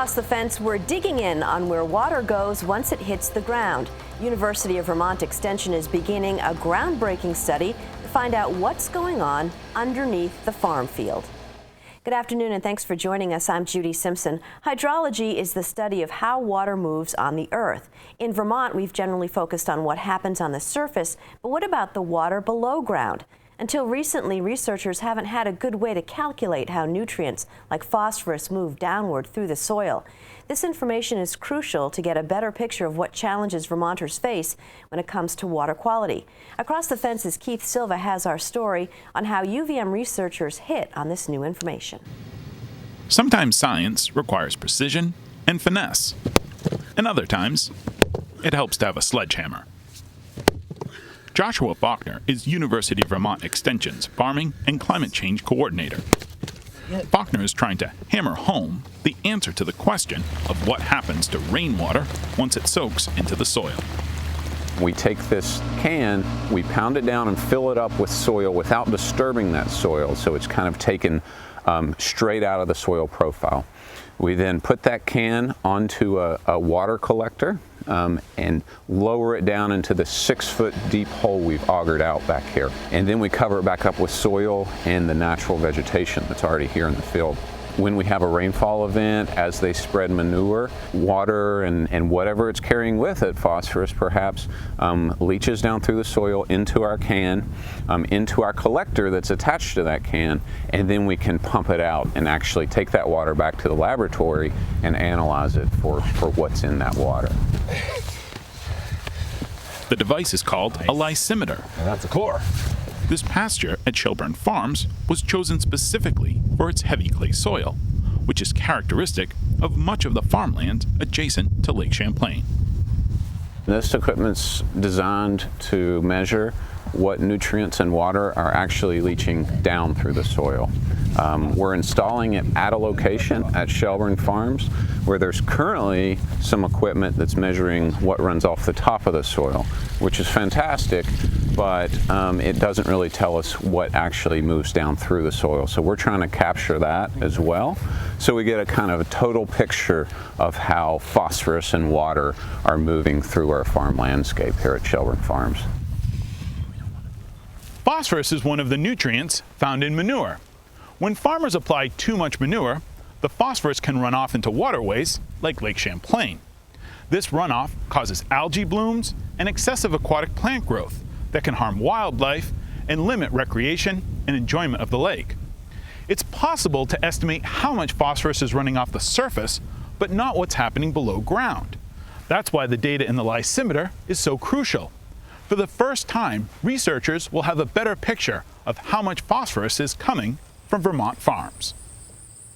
Across the fence, we're digging in on where water goes once it hits the ground. University of Vermont Extension is beginning a groundbreaking study to find out what's going on underneath the farm field. Good afternoon and thanks for joining us. I'm Judy Simpson. Hydrology is the study of how water moves on the earth. In Vermont, we've generally focused on what happens on the surface, but what about the water below ground? Until recently, researchers haven't had a good way to calculate how nutrients like phosphorus move downward through the soil. This information is crucial to get a better picture of what challenges Vermonters face when it comes to water quality. Across the Fence's Keith Silva has our story on how UVM researchers hit on this new information. Sometimes science requires precision and finesse, and other times it helps to have a sledgehammer. Joshua Faulkner is University of Vermont Extension's Farming and Climate Change Coordinator. Faulkner is trying to hammer home the answer to the question of what happens to rainwater once it soaks into the soil. We take this can, we pound it down and fill it up with soil without disturbing that soil, so it's kind of taken straight out of the soil profile. We then put that can onto a water collector and lower it down into the 6-foot deep hole we've augured out back here. And then we cover it back up with soil and the natural vegetation that's already here in the field. When we have a rainfall event, as they spread manure, water and whatever it's carrying with it, phosphorus perhaps, leaches down through the soil into our can, into our collector that's attached to that can, and then we can pump it out and actually take that water back to the laboratory and analyze it for what's in that water. The device is called a lysimeter. And that's the core. This pasture at Shelburne Farms was chosen specifically for its heavy clay soil, which is characteristic of much of the farmland adjacent to Lake Champlain. This equipment's designed to measure what nutrients and water are actually leaching down through the soil. We're installing it at a location at Shelburne Farms where there's currently some equipment that's measuring what runs off the top of the soil, which is fantastic, but it doesn't really tell us what actually moves down through the soil. So we're trying to capture that as well, so we get a kind of a total picture of how phosphorus and water are moving through our farm landscape here at Shelburne Farms. Phosphorus is one of the nutrients found in manure. When farmers apply too much manure, the phosphorus can run off into waterways like Lake Champlain. This runoff causes algae blooms and excessive aquatic plant growth that can harm wildlife and limit recreation and enjoyment of the lake. It's possible to estimate how much phosphorus is running off the surface, but not what's happening below ground. That's why the data in the lysimeter is so crucial. For the first time, researchers will have a better picture of how much phosphorus is coming from Vermont farms.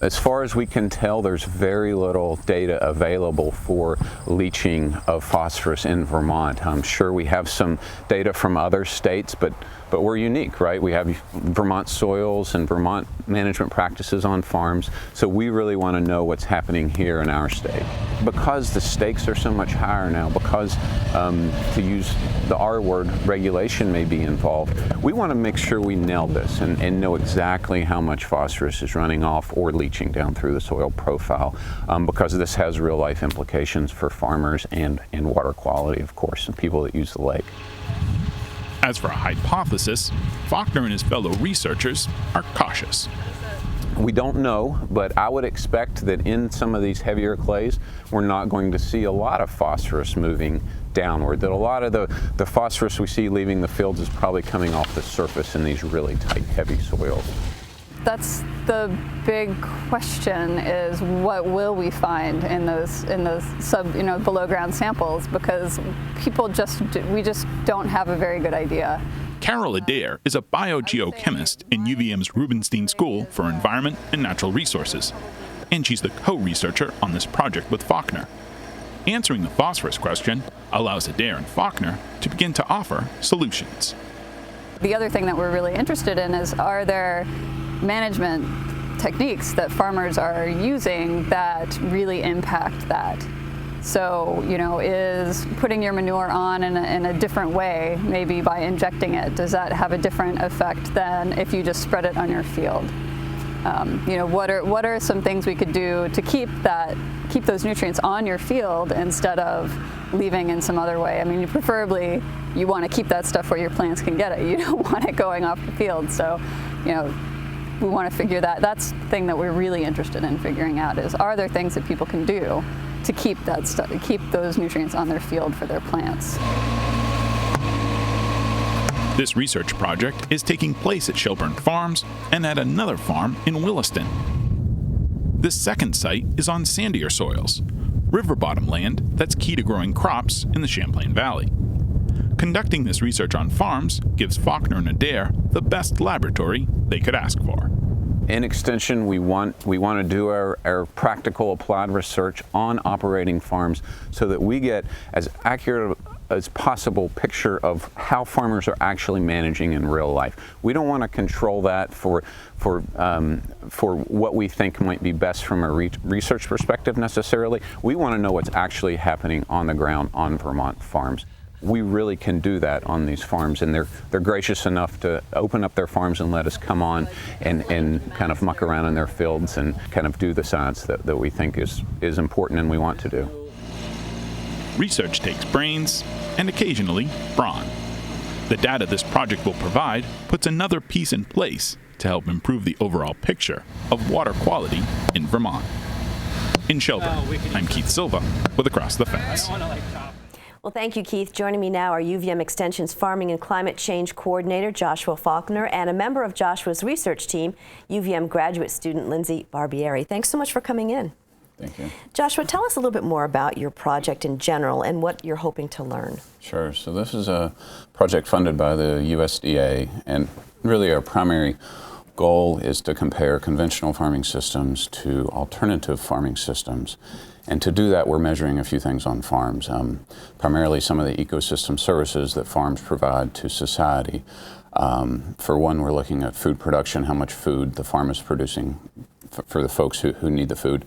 As far as we can tell, there's very little data available for leaching of phosphorus in Vermont. I'm sure we have some data from other states, but we're unique, right? We have Vermont soils and Vermont management practices on farms, so we really want to know what's happening here in our state. Because the stakes are so much higher now, because, to use the R word, regulation may be involved, we want to make sure we nail this and know exactly how much phosphorus is running off or leaching down through the soil profile, because this has real life implications for farmers and water quality, of course, and people that use the lake. As for a hypothesis, Faulkner and his fellow researchers are cautious. We don't know, but I would expect that in some of these heavier clays, we're not going to see a lot of phosphorus moving downward, that a lot of the phosphorus we see leaving the fields is probably coming off the surface in these really tight, heavy soils. That's the big question, is what will we find in those below ground samples, because we just don't have a very good idea. Carol Adair is a biogeochemist in UVM's Rubenstein School for Environment and Natural Resources, and she's the co-researcher on this project with Faulkner. Answering the phosphorus question allows Adair and Faulkner to begin to offer solutions. The other thing that we're really interested in is, are there management techniques that farmers are using that really impact that? So, is putting your manure on in a different way, maybe by injecting it, does that have a different effect than if you just spread it on your field? What are some things we could do to keep that keep those nutrients on your field instead of leaving in some other way. I mean, preferably you want to keep that stuff where your plants can get it. You don't want it going off the field. So, you know, we want to figure that. That's the thing that we're really interested in figuring out is, are there things that people can do to keep that stuff, keep those nutrients on their field for their plants? This research project is taking place at Shelburne Farms and at another farm in Williston. This second site is on sandier soils, river bottom land that's key to growing crops in the Champlain Valley. Conducting this research on farms gives Faulkner and Adair the best laboratory they could ask for. In Extension, we want to do our practical applied research on operating farms so that we get as accurate as possible picture of how farmers are actually managing in real life. We don't want to control that for what we think might be best from a research perspective necessarily. We want to know what's actually happening on the ground on Vermont farms. We really can do that on these farms, and they're gracious enough to open up their farms and let us come on and kind of muck around in their fields and kind of do the science that we think is important and we want to do. Research takes brains and occasionally brawn. The data this project will provide puts another piece in place to help improve the overall picture of water quality in Vermont. In Shelburne, I'm Keith Silva with Across the Fence. Well, thank you, Keith. Joining me now are UVM Extension's Farming and Climate Change Coordinator, Joshua Faulkner, and a member of Joshua's research team, UVM graduate student Lindsay Barbieri. Thanks so much for coming in. Thank you. Joshua, tell us a little bit more about your project in general and what you're hoping to learn. Sure. So this is a project funded by the USDA, and really our primary goal is to compare conventional farming systems to alternative farming systems. And to do that, we're measuring a few things on farms, primarily some of the ecosystem services that farms provide to society. For one, we're looking at food production, how much food the farm is producing for the folks who need the food.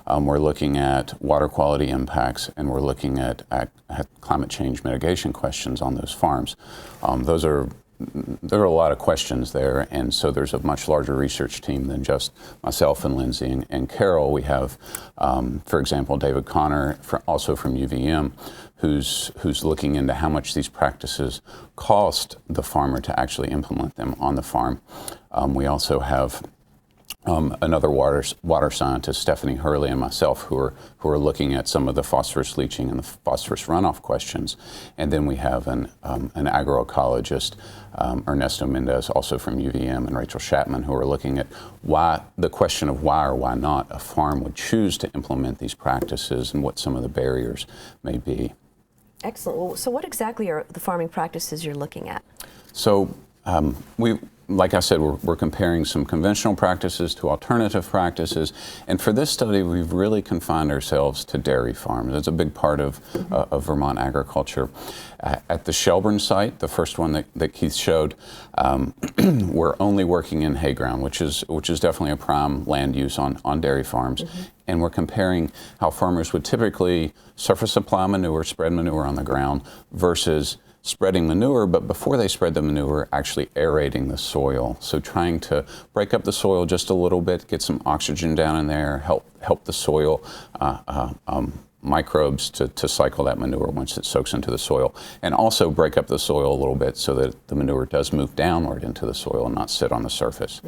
We're looking at water quality impacts, and we're looking at climate change mitigation questions on those farms. There are a lot of questions there, and so there's a much larger research team than just myself and Lindsay and Carol. We have, for example, David Connor, also from UVM, who's looking into how much these practices cost the farmer to actually implement them on the farm. We also have another water scientist, Stephanie Hurley, and myself, who are looking at some of the phosphorus leaching and the phosphorus runoff questions. And then we have an agroecologist, Ernesto Mendez, also from UVM, and Rachel Chapman, who are looking at the question of why or why not a farm would choose to implement these practices and what some of the barriers may be. Excellent. Well, so what exactly are the farming practices you're looking at? So like I said, we're comparing some conventional practices to alternative practices, and for this study, we've really confined ourselves to dairy farms. It's a big part of Vermont agriculture. At the Shelburne site, the first one that Keith showed, we're only working in hay ground, which is definitely a prime land use on dairy farms. And we're comparing how farmers would typically surface apply manure, spread manure on the ground, versus spreading manure, but before they spread the manure, actually aerating the soil. So trying to break up the soil just a little bit, get some oxygen down in there, help the soil microbes to cycle that manure once it soaks into the soil, and also break up the soil a little bit so that the manure does move downward into the soil and not sit on the surface.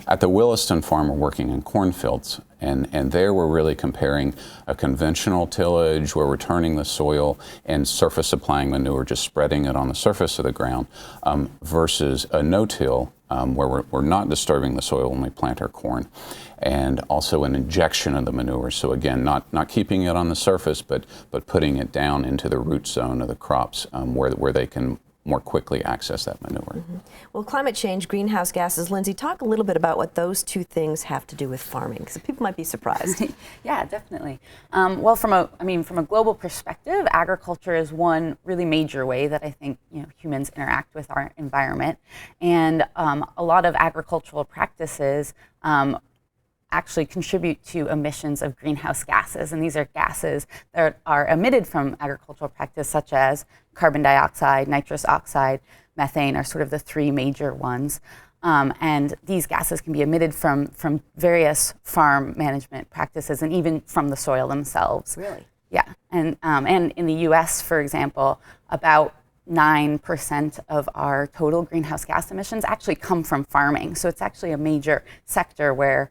At the Williston farm, we're working in cornfields, and there we're really comparing a conventional tillage where we're turning the soil and surface applying manure, just spreading it on the surface of the ground, versus a no-till where we're not disturbing the soil when we plant our corn, and also an injection of the manure. So again, not keeping it on the surface, but putting it down into the root zone of the crops where they can more quickly access that manure. Well, climate change, greenhouse gases, Lindsay, talk a little bit about what those two things have to do with farming, because people might be surprised. Yeah, definitely. Well, from a global perspective, agriculture is one really major way that I think humans interact with our environment, and a lot of agricultural practices actually contribute to emissions of greenhouse gases, and these are gases that are emitted from agricultural practice, such as carbon dioxide, nitrous oxide, methane are sort of the three major ones. And these gases can be emitted from various farm management practices and even from the soil themselves. Really? Yeah. And in the US, for example, about 9% of our total greenhouse gas emissions actually come from farming. So it's actually a major sector where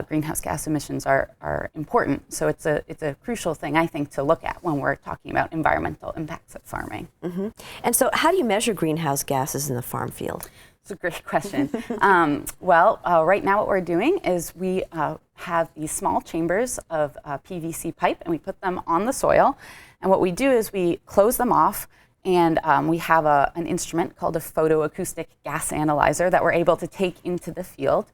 greenhouse gas emissions are important. So it's a crucial thing, I think, to look at when we're talking about environmental impacts of farming. Mm-hmm. And so how do you measure greenhouse gases in the farm field? It's a great question. Right now what we're doing is we have these small chambers of PVC pipe, and we put them on the soil. And what we do is we close them off, and we have an instrument called a photoacoustic gas analyzer that we're able to take into the field.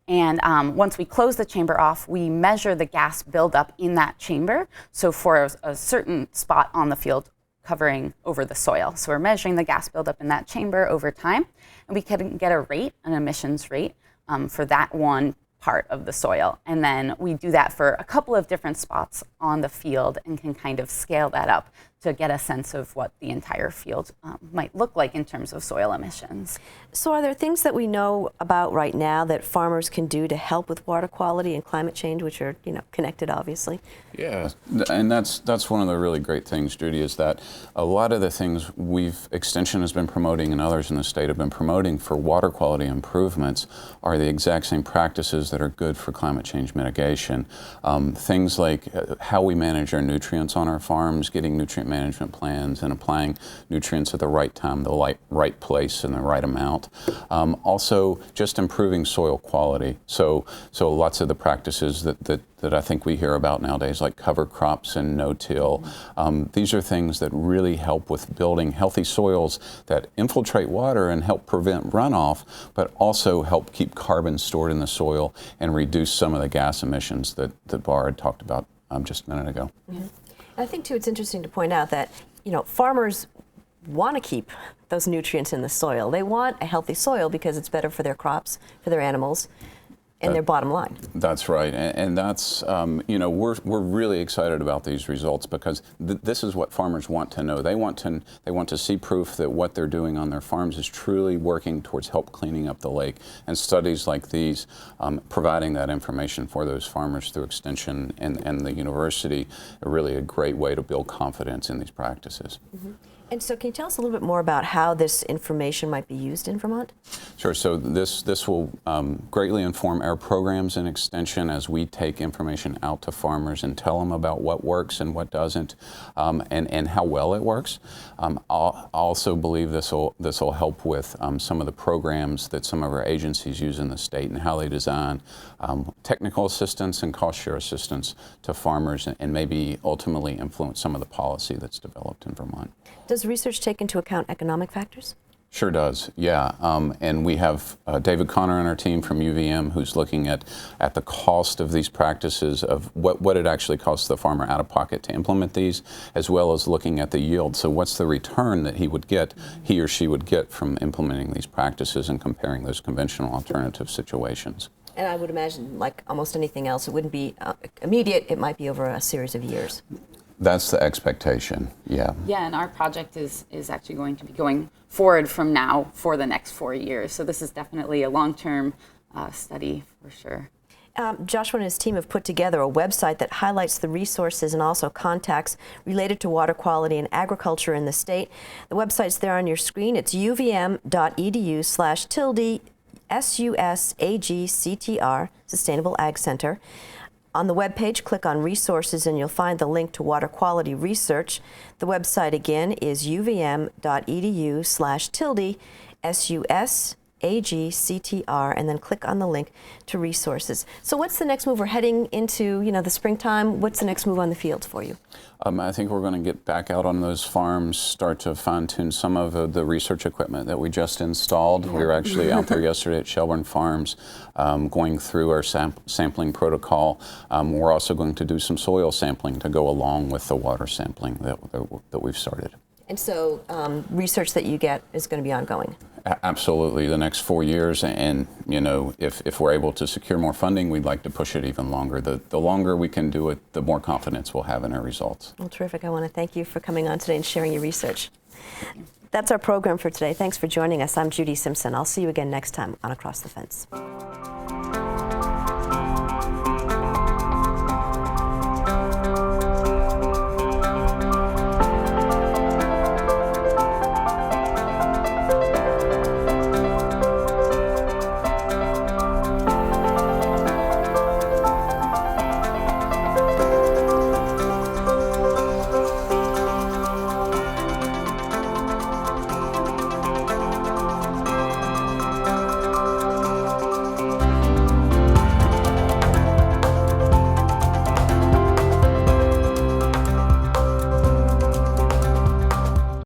And once we close the chamber off, we measure the gas buildup in that chamber. So for a certain spot on the field, covering over the soil. So we're measuring the gas buildup in that chamber over time, and we can get a rate, an emissions rate, for that one part of the soil. And then we do that for a couple of different spots on the field and can kind of scale that up to get a sense of what the entire field might look like in terms of soil emissions. So are there things that we know about right now that farmers can do to help with water quality and climate change, which are, connected, obviously? Yeah, and that's one of the really great things, Judy, is that a lot of the things Extension has been promoting and others in the state have been promoting for water quality improvements are the exact same practices that are good for climate change mitigation. Things like how we manage our nutrients on our farms, getting nutrient management plans and applying nutrients at the right time, the right place and the right amount. Also, just improving soil quality. So lots of the practices that I think we hear about nowadays, like cover crops and no-till. These are things that really help with building healthy soils that infiltrate water and help prevent runoff, but also help keep carbon stored in the soil and reduce some of the gas emissions that Bar had talked about just a minute ago. Mm-hmm. I think, too, it's interesting to point out that, farmers want to keep those nutrients in the soil. They want a healthy soil because it's better for their crops, for their animals, and their bottom line. That's right, and that's we're really excited about these results because this is what farmers want to know. They want to see proof that what they're doing on their farms is truly working towards help cleaning up the lake. And studies like these, providing that information for those farmers through Extension and the university, are really a great way to build confidence in these practices. Mm-hmm. And so can you tell us a little bit more about how this information might be used in Vermont? Sure. So this will greatly inform our programs in Extension as we take information out to farmers and tell them about what works and what doesn't, and how well it works. I also believe this will help with some of the programs that some of our agencies use in the state and how they design technical assistance and cost share assistance to farmers and maybe ultimately influence some of the policy that's developed in Vermont. Does research take into account economic factors? Sure does, yeah. And we have David Conner on our team from UVM who's looking at the cost of these practices, of what it actually costs the farmer out of pocket to implement these, as well as looking at the yield. So what's the return that he or she would get from implementing these practices and comparing those conventional alternative situations. And I would imagine, like almost anything else, it wouldn't be immediate, it might be over a series of years. That's the expectation, yeah. Yeah, and our project is actually going to be going forward from now for the next 4 years. So this is definitely a long-term study for sure. Joshua and his team have put together a website that highlights the resources and also contacts related to water quality and agriculture in the state. The website's there on your screen. It's uvm.edu/SUSAGCTR, Sustainable Ag Center. On the webpage, click on Resources and you'll find the link to water quality research. The website again is uvm.edu/SUSAGCTR, and then click on the link to resources. So what's the next move? We're heading into the springtime. What's the next move on the field for you? I think we're going to get back out on those farms, start to fine-tune some of the research equipment that we just installed. We were actually out there yesterday at Shelburne Farms going through our sampling protocol. We're also going to do some soil sampling to go along with the water sampling that we've started. And so research that you get is going to be ongoing? Absolutely, the next 4 years, and if we're able to secure more funding, we'd like to push it even longer. The longer we can do it, the more confidence we'll have in our results. Well, terrific. I want to thank you for coming on today and sharing your research. That's our program for today. Thanks for joining us. I'm Judy Simpson. I'll see you again next time on Across the Fence.